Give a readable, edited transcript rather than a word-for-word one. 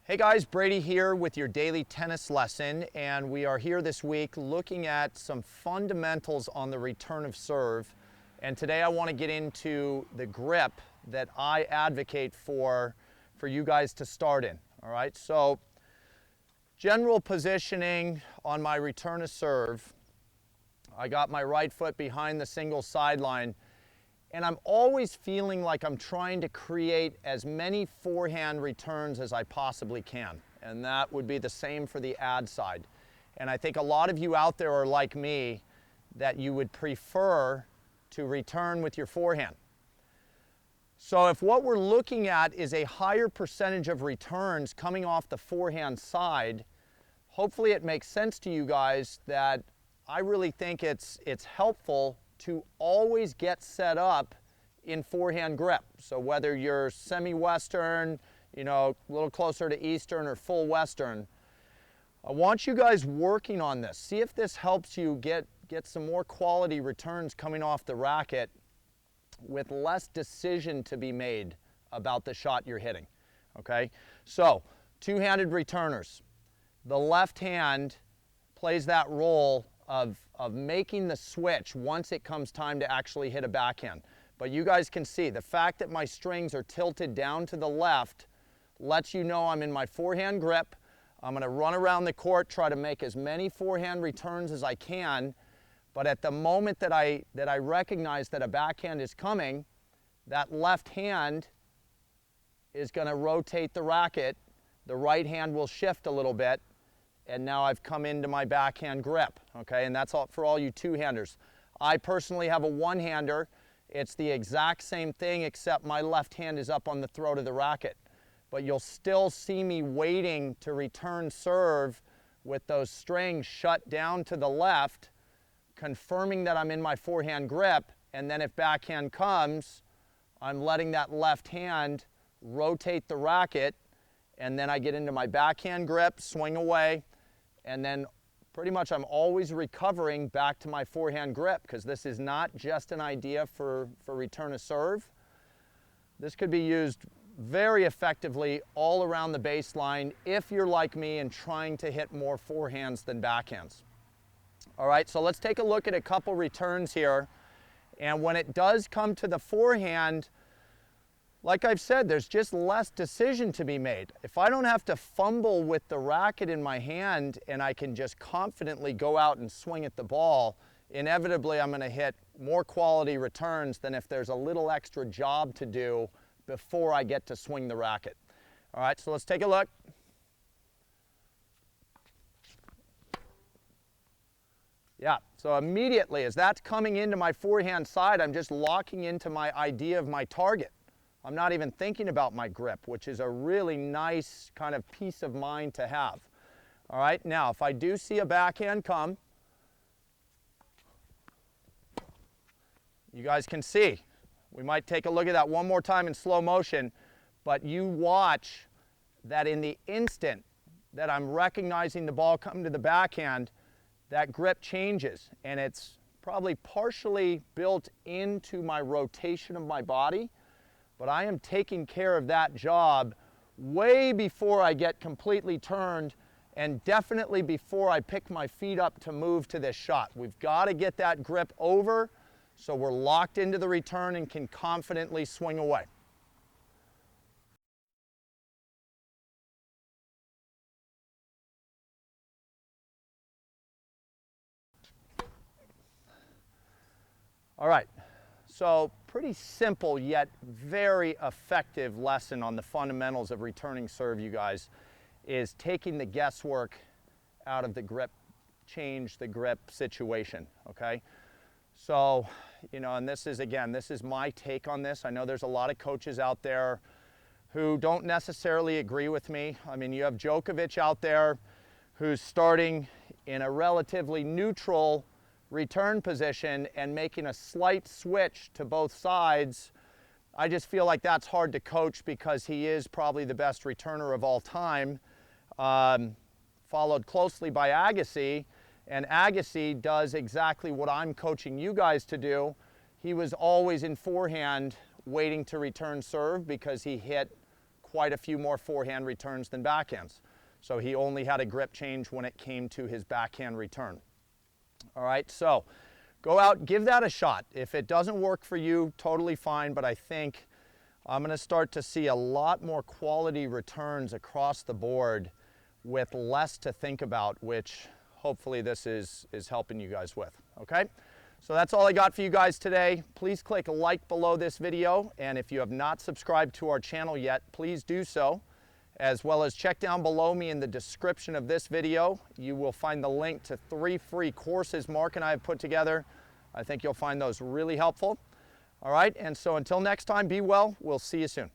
Hey guys, Brady here with your daily tennis lesson, and we are here this week looking at some fundamentals on the return of serve. And today I want to get into the grip that I advocate for you guys to start in. All right, so general positioning on my return of serve, I got my right foot behind the single sideline, and I'm always feeling like I'm trying to create as many forehand returns as I possibly can. And that would be the same for the ad side. And I think a lot of you out there are like me, that you would prefer to return with your forehand. So if what we're looking at is a higher percentage of returns coming off the forehand side, hopefully it makes sense to you guys that I really think it's helpful to always get set up in forehand grip. So whether you're semi-Western, a little closer to Eastern or full Western, I want you guys working on this. See if this helps you get some more quality returns coming off the racket with less decision to be made about the shot you're hitting, okay? So, two-handed returners. The left hand plays that role of making the switch once it comes time to actually hit a backhand. But you guys can see the fact that my strings are tilted down to the left lets you know I'm in my forehand grip. I'm going to run around the court, try to make as many forehand returns as I can, but at the moment that I recognize that a backhand is coming, that left hand is going to rotate the racket. The right hand will shift a little bit, and now I've come into my backhand grip, okay? And that's all for all you two-handers. I personally have a one-hander. It's the exact same thing, except my left hand is up on the throat of the racket. But you'll still see me waiting to return serve with those strings shut down to the left, confirming that I'm in my forehand grip, and then if backhand comes, I'm letting that left hand rotate the racket, and then I get into my backhand grip, swing away, and then pretty much I'm always recovering back to my forehand grip, because this is not just an idea for return of serve. This could be used very effectively all around the baseline if you're like me and trying to hit more forehands than backhands. All right, so let's take a look at a couple returns here. And when it does come to the forehand, like I've said, there's just less decision to be made. If I don't have to fumble with the racket in my hand and I can just confidently go out and swing at the ball, inevitably I'm going to hit more quality returns than if there's a little extra job to do before I get to swing the racket. All right, so let's take a look. Yeah, so immediately as that's coming into my forehand side, I'm just locking into my idea of my target. I'm not even thinking about my grip, which is a really nice kind of peace of mind to have. All right, now if I do see a backhand come, you guys can see. We might take a look at that one more time in slow motion, but you watch that in the instant that I'm recognizing the ball come to the backhand, that grip changes, and it's probably partially built into my rotation of my body, but I am taking care of that job way before I get completely turned, and definitely before I pick my feet up to move to this shot. We've got to get that grip over so we're locked into the return and can confidently swing away. All right, so pretty simple yet very effective lesson on the fundamentals of returning serve, you guys, is taking the guesswork out of the grip, change the grip situation, okay? So, and this is my take on this. I know there's a lot of coaches out there who don't necessarily agree with me. I mean, you have Djokovic out there who's starting in a relatively neutral return position and making a slight switch to both sides. I just feel like that's hard to coach because he is probably the best returner of all time, followed closely by Agassi. And Agassi does exactly what I'm coaching you guys to do. He was always in forehand waiting to return serve because he hit quite a few more forehand returns than backhands. So he only had a grip change when it came to his backhand return. All right, so go out, give that a shot. If it doesn't work for you, totally fine, but I think I'm going to start to see a lot more quality returns across the board with less to think about, which hopefully this is helping you guys with, okay? So that's all I got for you guys today. Please click like below this video, and if you have not subscribed to our channel yet, please do so, as well as check down below me in the description of this video. You will find the link to 3 free courses Mark and I have put together. I think you'll find those really helpful. All right, and so until next time, be well. We'll see you soon.